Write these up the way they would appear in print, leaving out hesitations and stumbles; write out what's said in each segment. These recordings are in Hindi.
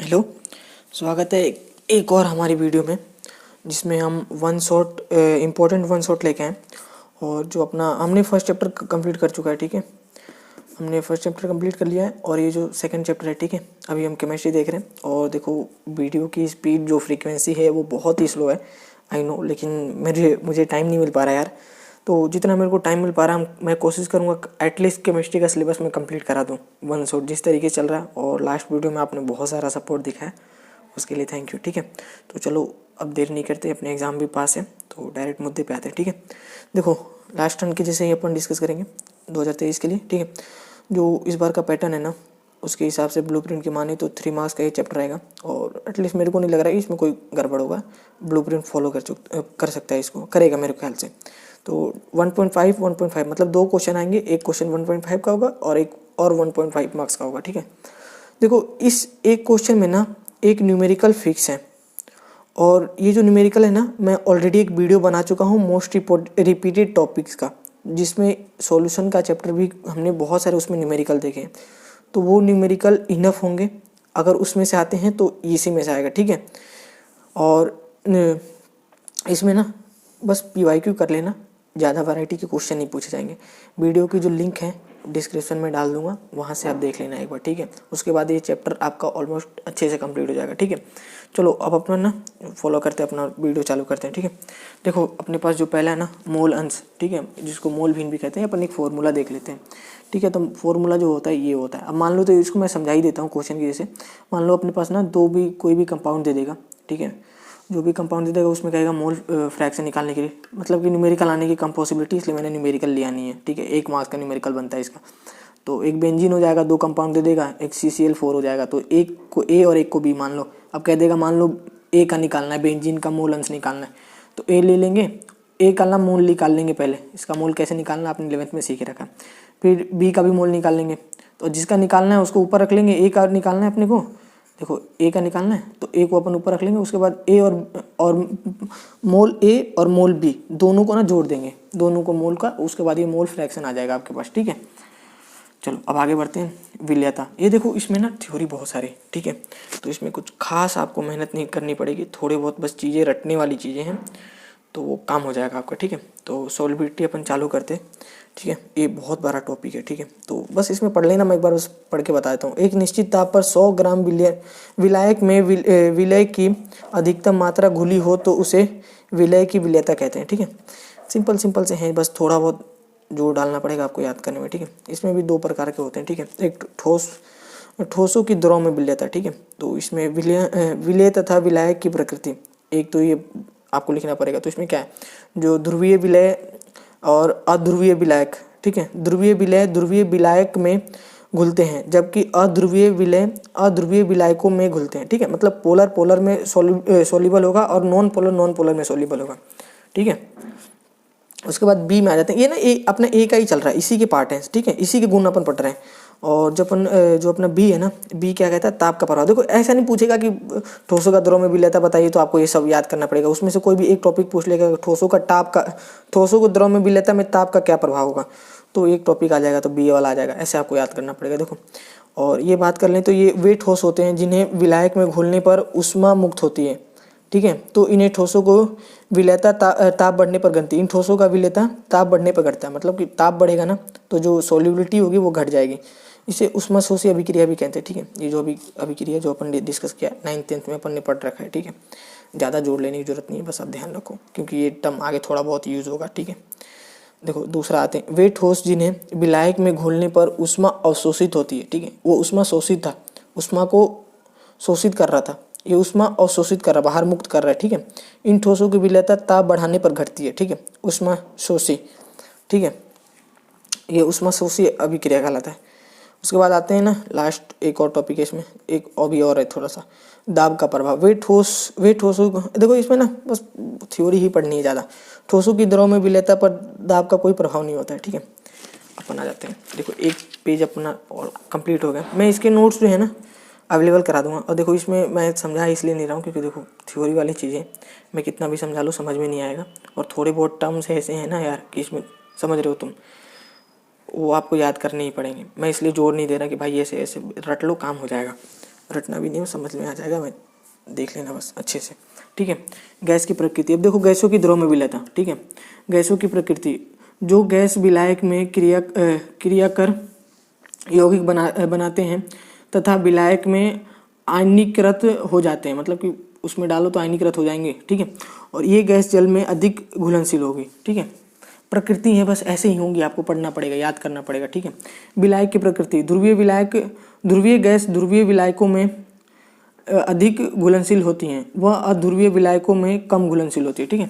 हेलो, स्वागत है एक और हमारी वीडियो में जिसमें हम इम्पोर्टेंट वन शॉट लेके आए। और जो अपना हमने फर्स्ट चैप्टर कंप्लीट कर चुका है, ठीक है। हमने फर्स्ट चैप्टर कंप्लीट कर लिया है और ये जो सेकंड चैप्टर है, ठीक है। अभी हम केमिस्ट्री देख रहे हैं और देखो वीडियो की स्पीड जो फ्रीक्वेंसी है वो बहुत ही स्लो है, आई नो, लेकिन मुझे टाइम नहीं मिल पा रहा है यार। तो जितना मेरे को टाइम मिल पा रहा है मैं कोशिश करूँगा एटलीस्ट केमिस्ट्री का सिलेबस मैं कंप्लीट करा दूँ वन शॉट जिस तरीके चल रहा है। और लास्ट वीडियो में आपने बहुत सारा सपोर्ट दिखा है, उसके लिए थैंक यू, ठीक है। तो चलो अब देर नहीं करते, अपने एग्ज़ाम भी पास है तो डायरेक्ट मुद्दे पे आते हैं, ठीक है। देखो लास्ट टर्न के जैसे ही अपन डिस्कस करेंगे 2023 के लिए, ठीक है। जो इस बार का पैटर्न है ना, उसके हिसाब से ब्लूप्रिंट की माने तो 3 मार्क्स का ये चैप्टर आएगा। और एटलीस्ट मेरे को नहीं लग रहा है इसमें कोई गड़बड़ होगा, ब्लूप्रिंट फॉलो कर सकता है, इसको करेगा मेरे ख्याल से। तो 1.5 मतलब 2 क्वेश्चन आएंगे, एक क्वेश्चन 1.5 का होगा और एक और 1.5 मार्क्स का होगा, ठीक है। देखो इस एक क्वेश्चन में ना एक न्यूमेरिकल फिक्स है और ये जो न्यूमेरिकल है ना, मैं ऑलरेडी एक वीडियो बना चुका हूँ मोस्ट रिपीटेड टॉपिक्स का, जिसमें सॉल्यूशन का चैप्टर भी हमने बहुत सारे उसमें न्यूमेरिकल देखे हैं। तो वो न्यूमेरिकल इनफ होंगे, अगर उसमें से आते हैं तो इसी में से आएगा, ठीक है। और इसमें ना बस PYQ कर लेना, ज़्यादा वैरायटी के क्वेश्चन नहीं पूछे जाएंगे। वीडियो की जो लिंक है डिस्क्रिप्शन में डाल दूंगा, वहाँ से आप देख लेना एक बार, ठीक है। उसके बाद ये चैप्टर आपका ऑलमोस्ट अच्छे से कंप्लीट हो जाएगा, ठीक है। चलो अब अपना ना फॉलो करते हैं, अपना वीडियो चालू करते हैं, ठीक है। देखो अपने पास जो पहला है ना मोल अंश, ठीक है, जिसको मोल भिन्न भी कहते हैं। अपन एक फॉर्मूला देख लेते हैं, ठीक है। तो फॉर्मूला जो होता है ये होता है, अब मान लो, तो इसको मैं समझा ही देता हूँ क्वेश्चन की जैसे। मान लो अपने पास ना कोई भी कंपाउंड दे देगा, ठीक है। जो भी कंपाउंड दे देगा उसमें कहेगा मोल फ्रैक्शन निकालने के लिए, मतलब कि न्यूमेरिकल आने की कम पॉसिबिलिटी, इसलिए मैंने न्यूमेरिकल लिया नहीं है, ठीक है। 1 मार्क्स का न्यूमेरिकल बनता है इसका। तो एक बेंजीन हो जाएगा, 2 कंपाउंड दे देगा, एक CCl4 हो जाएगा। तो एक को A और एक को B मान लो। अब कह देगा मान लो A का निकालना है, बेंजीन का मोल अंश निकालना है, तो A ले लेंगे, A का मोल निकाल लेंगे पहले। इसका मोल कैसे निकालना आपने 11th में सीख रखा। फिर B का भी मोल निकाल लेंगे, तो जिसका निकालना है उसको ऊपर रख लेंगे। A का निकालना है अपने को, देखो A का निकालना है तो A को अपन ऊपर रख लेंगे। उसके बाद A और मोल A और मोल B दोनों को ना जोड़ देंगे, दोनों को मोल का। उसके बाद ये मोल फ्रैक्शन आ जाएगा आपके पास, ठीक है। चलो अब आगे बढ़ते हैं। विलेयता, ये देखो इसमें ना थ्योरी बहुत सारी, ठीक है। तो इसमें कुछ खास आपको मेहनत नहीं करनी पड़ेगी, थोड़े बहुत बस चीज़ें रटने वाली चीज़ें हैं, तो वो काम हो जाएगा आपका, ठीक है। तो सॉल्युबिलिटी अपन चालू करते हैं, ठीक है। ये बहुत बड़ा टॉपिक है, ठीक है। तो बस इसमें पढ़ लेना, मैं एक बार बस पढ़ के बता देता हूँ। एक निश्चित ताप पर 100 ग्राम विलायक में विलय की अधिकतम मात्रा घुली हो तो उसे विलय की विलेयता कहते हैं, ठीक है। सिंपल से हैं, बस थोड़ा बहुत जोर डालना पड़ेगा आपको याद करने में, ठीक है। इसमें भी 2 प्रकार के होते हैं, ठीक है। एक ठोसों की द्रव में विलेयता, ठीक है। तो इसमें विलय तथा विलायक की प्रकृति, एक तो ये आपको लिखना पड़ेगा। तो इसमें क्या है, जो ध्रुवीय विलय और अध्रुवीय विलायक, ठीक है। ध्रुवीय विलय ध्रुवीय विलायक में घुलते हैं, जबकि अध्रुवीय विलय अध्रुवीय विलायकों में घुलते हैं, ठीक है। मतलब पोलर में सोल्यूबल होगा और नॉन पोलर में सोल्यूबल होगा, ठीक है। उसके बाद बी में आ जाते हैं। ये ना अपना ए का ही चल रहा है, इसी के पार्ट है, ठीक है, इसी के गुण अपन पढ़ रहे हैं। और जो अपना बी है ना, बी क्या कहता है, ताप का प्रभाव। देखो ऐसा नहीं पूछेगा कि ठोसों का द्रव में विलेयता बताइए, तो आपको ये सब याद करना पड़ेगा। उसमें से कोई भी एक टॉपिक पूछ लेगा, ठोसों को द्रव में विलेयता में ताप का क्या प्रभाव होगा, तो एक टॉपिक आ जाएगा, तो बी वाला आ जाएगा। ऐसे आपको याद करना पड़ेगा। देखो और ये बात कर लें तो ये वे ठोस होते हैं जिन्हें विलायक में घुलने पर ऊष्मा मुक्त होती है, ठीक है। तो इन्हें ठोसों को विलेयता ताप बढ़ने पर घटती है। इन ठोसों का विलेयता ताप बढ़ने पर घटता है, मतलब कि ताप बढ़ेगा ना तो जो सोल्युबिलिटी होगी वो घट जाएगी। इसे ऊष्माशोषी अभिक्रिया भी कहते हैं, ठीक है। ये जो अभिक्रिया जो अपन डिस्कस किया 9th-10th में अपन ने पढ़ रखा है, ठीक है। ज़्यादा जोड़ लेने की जरूरत नहीं है, बस आप ध्यान रखो क्योंकि ये टर्म आगे थोड़ा बहुत यूज होगा, ठीक है। देखो दूसरा आते हैं, वे ठोस जिन्हें विलायक में घोलने पर ऊष्मा अवशोषित होती है, ठीक है। वो ऊष्मा शोषित था, ऊष्मा को शोषित कर रहा था, ये ऊष्मा अवशोषित कर रहा, बाहर मुक्त कर रहा है, ठीक है। इन ठोसों की विलेयता ताप बढ़ाने पर घटती है, ठीक है, ऊष्मा शोषी, ठीक है। ये ऊष्मा शोषी अभिक्रिया कहलाता है। उसके बाद आते हैं ना लास्ट एक और टॉपिक है इसमें, एक अभी और है थोड़ा सा, दाब का प्रभाव। वे ठोसों देखो इसमें ना बस थ्योरी ही पढ़नी है ज़्यादा। ठोसों की द्रव में विलेयता पर दाब का कोई प्रभाव नहीं होता है, ठीक है। अपन आ जाते हैं, देखो एक पेज अपना और कंप्लीट हो गया। मैं इसके नोट्स जो है ना अवेलेबल करा दूंगा। और देखो इसमें मैं समझा इसलिए नहीं रहा हूँ क्योंकि देखो थ्योरी वाली चीज़ें मैं कितना भी समझा लूँ समझ में नहीं आएगा। और थोड़े बहुत टर्म्स ऐसे हैं ना यार कि इसमें समझ रहे हो तुम, वो आपको याद करने ही पड़ेंगे। मैं इसलिए जोर नहीं दे रहा कि भाई ऐसे ऐसे रट लो काम हो जाएगा। रटना भी नहीं, समझ में आ जाएगा, मैं देख लेना बस अच्छे से, ठीक है। गैस की प्रकृति, अब देखो गैसों की द्रव में विलयता, ठीक है। गैसों की प्रकृति, जो गैस विलायक में क्रिया कर यौगिक बनाते हैं तथा विलायक में आयनीकृत हो जाते हैं, मतलब कि उसमें डालो तो आयनीकृत हो जाएंगे, ठीक है। और ये गैस जल में अधिक घुलनशील होगी, ठीक है। प्रकृति है, बस ऐसे ही होंगी, आपको पढ़ना पड़ेगा, याद करना पड़ेगा, ठीक है। विलायक की प्रकृति, ध्रुवीय गैस ध्रुवीय विलायकों में अधिक घुलनशील होती हैं, वह अध्रुवीय विलायकों में कम घुलनशील होती है, ठीक है।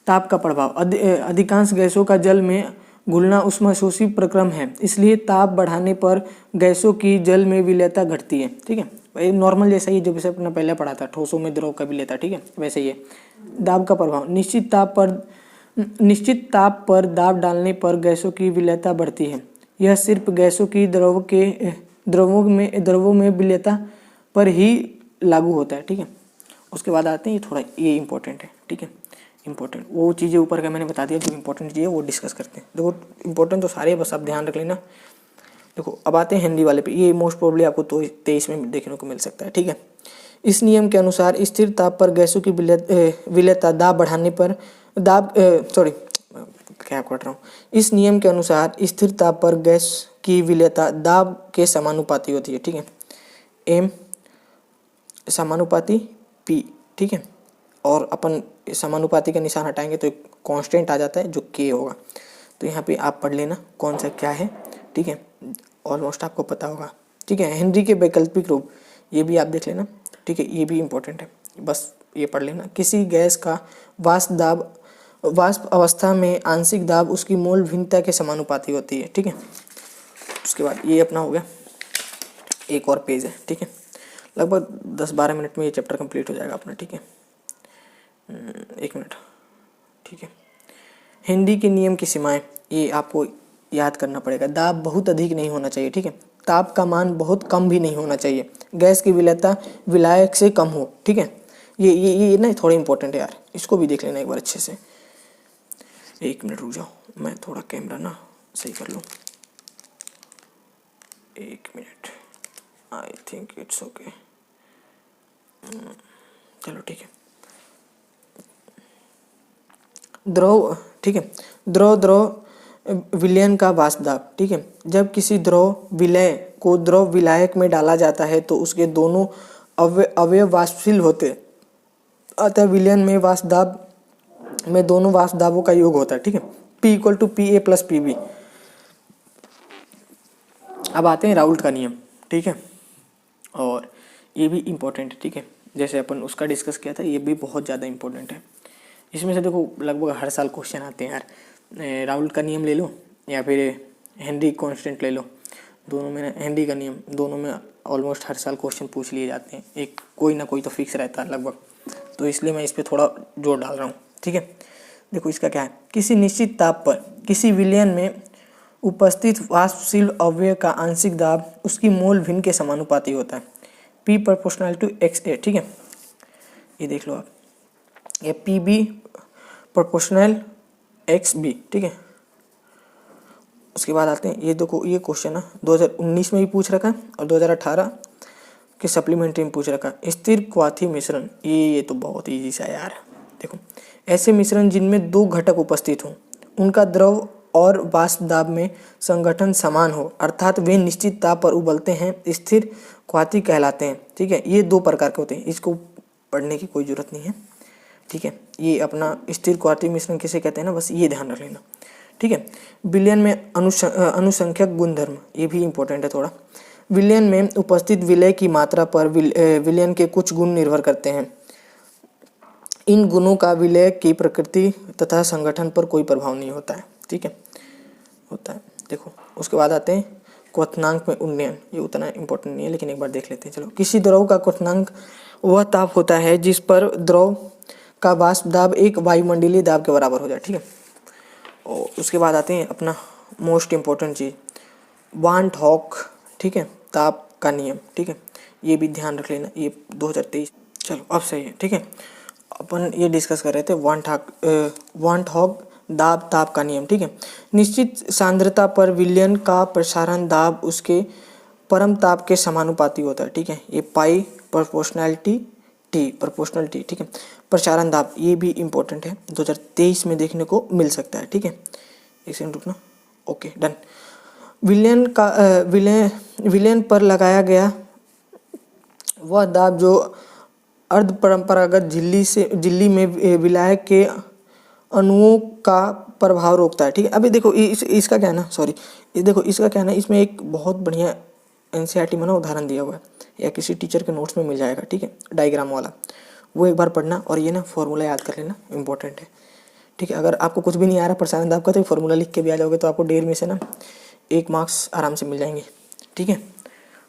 ताप का प्रभाव, अधिकांश गैसों का जल में घुलना ऊष्माशोषी प्रक्रम है, इसलिए ताप बढ़ाने पर गैसों की जल में विलेयता घटती है, ठीक है। वही नॉर्मल जैसा ही जो अपना पहले पढ़ा था, ठोसों में द्रव का विलेयता, ठीक है, वैसे ही है। दाब का प्रभाव, निश्चित ताप पर दाब डालने पर गैसों की विलेयता बढ़ती है, यह सिर्फ गैसों की द्रवों में विलेयता पर ही लागू होता है, ठीक है। उसके बाद आते हैं, ये थोड़ा ये इंपॉर्टेंट है, ठीक है। इंपॉर्टेंट वो चीज़ें ऊपर का मैंने बता दिया, जो इंपॉर्टेंट चीज़ें वो डिस्कस करते हैं। देखो इंपॉर्टेंट तो सारे, बस आप ध्यान रख लेना। देखो अब आते हैं हिंदी वाले पे, ये मोस्ट प्रोबेबली आपको तो 23 में देखने को मिल सकता है, ठीक है। इस नियम के अनुसार स्थिर ताप पर गैसों की विलेयता दाब बढ़ाने पर क्या कर रहा हूँ, इस नियम के अनुसार स्थिर ताप पर गैस की विलेयता दाब के समानुपाती होती है, ठीक है। एम समानुपाती पी, ठीक है। और अपन समानुपाती का निशान हटाएंगे तो एक कांस्टेंट आ जाता है जो के होगा, तो यहाँ पे आप पढ़ लेना कौन सा क्या है, ठीक है। ऑलमोस्ट आपको पता होगा, ठीक है। हेनरी के वैकल्पिक रूप, ये भी आप देख लेना, ठीक है, ये भी इंपॉर्टेंट है, बस ये पढ़ लेना। किसी गैस का वाष्प अवस्था में आंशिक दाब उसकी मोल भिन्नता के समानुपाती होती है, ठीक है। उसके बाद ये अपना हो गया, एक और पेज है, ठीक है। लगभग 10-12 मिनट में ये चैप्टर कंप्लीट हो जाएगा अपना, ठीक है। 1 मिनट, ठीक है। हेनरी के नियम की सीमाएं, ये आपको याद करना पड़ेगा। दाब बहुत अधिक नहीं होना चाहिए, ठीक है। ताप का मान बहुत कम भी नहीं होना चाहिए। गैस की विलेयता विलायक से कम हो, ठीक है। ये ना थोड़ा इंपॉर्टेंट है यार, इसको भी देख लेना एक बार अच्छे से। 1 मिनट रुक जाओ, मैं थोड़ा कैमरा ना सही कर लूँ। 1 minute, I think it's okay, चलो ठीक है। द्रव, ठीक है। द्रव विलयन का वाष्प दाब, ठीक है। जब किसी द्रव विलय को द्रव विलायक में डाला जाता है तो उसके दोनों अवयव वाष्पशील होते, अतः विलयन में वाष्प दाब में दोनों वाष्प दाबों का योग होता है, ठीक है। P = PA + PB। अब आते हैं राउल्ट का नियम, ठीक है, और ये भी इम्पोर्टेंट है, ठीक है। जैसे अपन उसका डिस्कस किया था, ये भी बहुत ज़्यादा इंपॉर्टेंट है। इसमें से देखो लगभग हर साल क्वेश्चन आते हैं यार। राउल्ट का नियम ले लो या फिर हेनरी कांस्टेंट ले लो, दोनों में हेनरी का नियम, दोनों में ऑलमोस्ट हर साल क्वेश्चन पूछ लिए जाते हैं, एक कोई ना कोई तो फिक्स रहता है लगभग, तो इसलिए मैं इस पर थोड़ा जोर डाल रहा हूँ, ठीक है। देखो इसका क्या है, किसी निश्चित ताप पर किसी विलयन में उपस्थित वाष्पशील अवयव का आंशिक दाब उसकी मोल भिन्न के समानुपाती होता है, P = XA, ठीक है। ये देख लो आप, ये PB = XB, ठीक है। उसके बाद आते हैं, ये देखो ये क्वेश्चन है 2019 में भी पूछ रखा है और 2018 के सप्लीमेंट्री में पूछ रखा है। स्थिर क्वाथी मिश्रण, ये तो बहुत ईजी सा है यार। देखो ऐसे मिश्रण जिनमें 2 घटक उपस्थित हों, उनका द्रव और वाष्प दाब में संगठन समान हो, अर्थात वे निश्चित ताप पर उबलते हैं, स्थिर क्वाथी कहलाते हैं, ठीक है। ये 2 प्रकार के होते हैं, इसको पढ़ने की कोई ज़रूरत नहीं है, ठीक है। ये अपना स्थिर क्वाथी मिश्रण किसे कहते हैं ना, बस ये ध्यान रख लेना, ठीक है। विलयन में अनुसंख्यक गुणधर्म, ये भी इंपॉर्टेंट है थोड़ा। विलयन में उपस्थित विलय की मात्रा पर विलयन के कुछ गुण निर्भर करते हैं। इन गुणों का विलय की प्रकृति तथा संगठन पर कोई प्रभाव नहीं होता है, ठीक है, होता है। देखो उसके बाद आते हैं क्वथनांक में उन्नयन, ये उतना इंपॉर्टेंट नहीं है लेकिन एक बार देख लेते हैं। चलो, किसी द्रव का क्वथनांक वह ताप होता है जिस पर द्रव का वाष्प दाब एक वायुमंडलीय दाब के बराबर हो जाए, ठीक है। और उसके बाद आते हैं अपना मोस्ट इम्पोर्टेंट चीज़, वान हॉक, ठीक है, ताप का नियम, ठीक है। ये भी ध्यान रख लेना, ये 2023। चलो अब सही है, ठीक है। अपन ये डिस्कस कर रहे थे वान हॉक दाब ताप का नियम, ठीक है। निश्चित सांद्रता पर विलयन का प्रसारण दाब उसके परमताप के समानुपाती होता है, ठीक है। ये पाई प्रोपोर्शनैलिटी टी, ठीक है। प्रसारण दाब ये भी इम्पोर्टेंट है, 2023 में देखने को मिल सकता है, ठीक है। एक सेकंड रुकना, ओके डन। विलयन पर लगाया गया वह दाब जो अर्ध परंपरागत झिल्ली में विलायक के अणुओं का प्रभाव रोकता है, ठीक है। अभी देखो इसका क्या है ना, सॉरी, देखो इसका क्या है ना, इसमें एक बहुत बढ़िया एनसीईआरटी में ना उदाहरण दिया हुआ है, या किसी टीचर के नोट्स में मिल जाएगा, ठीक है, डायग्राम वाला, वो एक बार पढ़ना और ये ना फॉर्मूला याद कर लेना, इंपॉर्टेंट है, ठीक है। अगर आपको कुछ भी नहीं आ रहा प्रसारण दाब का तो फॉर्मूला लिख के भी आ जाओगे तो आपको 1.5 में से ना 1 मार्क्स आराम से मिल जाएंगे, ठीक है।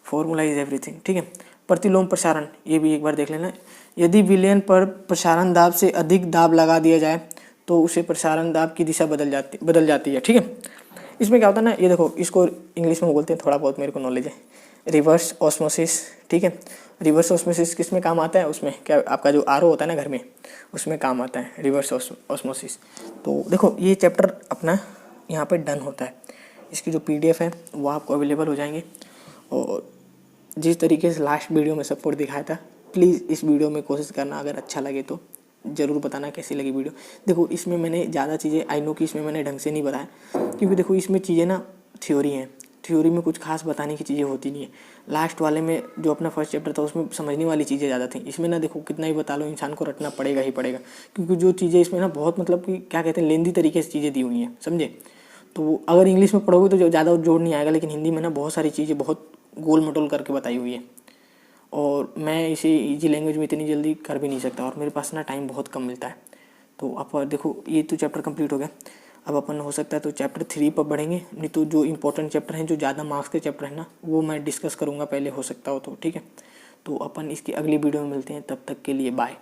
फॉर्मूला इज एवरीथिंग, ठीक है। प्रतिलोम प्रसारण ये भी एक बार देख लेना। यदि विलयन पर प्रसारण दाब से अधिक दाब लगा दिया जाए तो उसे प्रसारण दाब की दिशा बदल जाती है, ठीक है। इसमें क्या होता है ना, ये देखो, इसको इंग्लिश में बोलते हैं, थोड़ा बहुत मेरे को नॉलेज है, रिवर्स ऑस्मोसिस, ठीक है। रिवर्स ऑस्मोसिस किस में काम आता है, उसमें क्या आपका जो आरओ होता है ना घर में, उसमें काम आता है रिवर्स ऑस्मोसिस। तो देखो ये चैप्टर अपना यहाँ पे डन होता है। इसकी जो PDF है वो आपको अवेलेबल हो जाएंगे, और जिस तरीके से लास्ट वीडियो में सपोर्ट दिखाया था, प्लीज़ इस वीडियो में कोशिश करना, अगर अच्छा लगे तो ज़रूर बताना कैसी लगी वीडियो। देखो इसमें मैंने ज़्यादा चीज़ें, आई नो कि इसमें मैंने ढंग से नहीं बताया, क्योंकि देखो इसमें चीज़ें ना थ्योरी हैं, थ्योरी में कुछ खास बताने की चीज़ें होती नहीं है। लास्ट वाले में जो अपना फर्स्ट चैप्टर था उसमें समझने वाली चीज़ें ज़्यादा थी, इसमें ना देखो कितना ही बता लो इंसान को रटना पड़ेगा ही पड़ेगा, क्योंकि जो चीज़ें इसमें ना बहुत मतलब कि क्या कहते हैं लेंदी तरीके से चीज़ें दी हुई हैं, समझे। तो अगर इंग्लिश में पढ़ोगे तो ज़्यादा जोड़ नहीं आएगा, लेकिन हिंदी में ना बहुत सारी चीज़ें बहुत गोल मटोल करके बताई हुई है, और मैं इसे इजी लैंग्वेज में इतनी जल्दी कर भी नहीं सकता, और मेरे पास ना टाइम बहुत कम मिलता है। तो आप देखो ये तो चैप्टर कंप्लीट हो गया। अब अपन हो सकता है तो चैप्टर 3 पर बढ़ेंगे, नहीं तो जो इंपॉर्टेंट चैप्टर हैं, जो ज़्यादा मार्क्स के चैप्टर हैं ना, वो मैं डिस्कस करूँगा पहले, हो सकता हो तो, ठीक है। तो अपन इसकी अगली वीडियो में मिलते हैं, तब तक के लिए बाय।